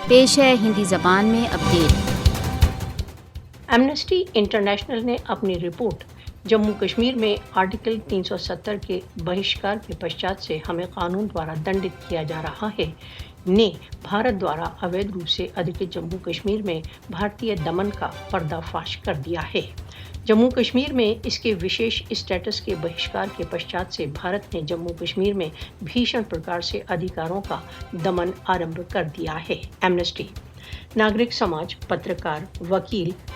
پیش ہے ہندی زبان میں اپڈیٹ۔ ایمنسٹی انٹرنیشنل نے اپنی رپورٹ جموں کشمیر میں آرٹیکل 370 کے بہشکار کے پشچات سے ہمیں قانون دوارا دنڈت کیا جا رہا ہے نے بھارت دوارا اویدھ روپ سے ادھکت جموں کشمیر میں بھارتی دمن کا پردہ فاش کر دیا ہے۔ جموں کشمیر میں اس کے وشیش اسٹیٹس کے بہشکار کے پشچات سے بھارت نے جموں کشمیر میں بھیشن پرکار سے ادھیکاروں کا دمن آرمبھ کر دیا ہے۔ ایمنسٹی ناگرک سماج، پترکار، وکیل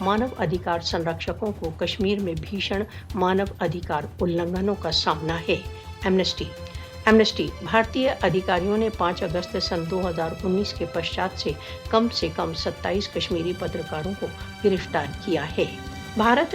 مانو ادھیکار سنرکشکوں کو کشمیر میں بھیشن مانو ادھیکار النگھنوں کا سامنا ہے۔ ایمنسٹی بھارتی ادھیکاریوں نے 5 اگست سن 2019 کے پشچات سے کم 27 کشمیری پترکاروں کو گرفتار کیا ہے۔ بھارت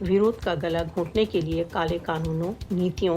ویرودھ کا گلا گھونٹنے کے لیے کالے قانونوں، نیتیوں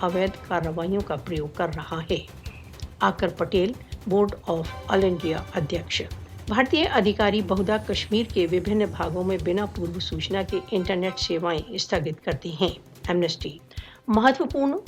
اویدھ کارروائیوں کا پریوگ کر رہا ہے۔ Aakar Patel, board of all India ادھیکش۔ بھارتی ادھیکاری بہدھا کشمیر کے وبھن بھاگوں میں بنا پورو سوچنا کے انٹرنیٹ سیوائیں استھگت کرتے ہیں۔ ایمنسٹی مہتوپورن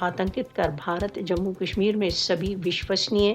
آتنکت کر بھارت جموں کشمیر میں سبھی وشوسنیے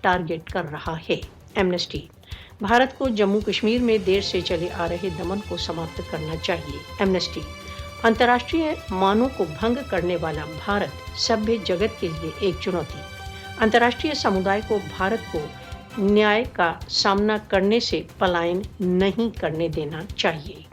ٹارگٹ کر رہا ہے۔ ایمنسٹی بھارت کو جموں کشمیر میں دیر سے چلے آ رہے دمن کو سماپت کرنا چاہیے۔ ایمنسٹی انترراشٹریہ مانوں کو بھنگ کرنے والا بھارت سبھی جگت کے لیے ایک چنوتی۔ انترراشٹریہ سمودائے کو بھارت کو نیائے کا سامنا کرنے سے پلاین نہیں کرنے دینا چاہیے۔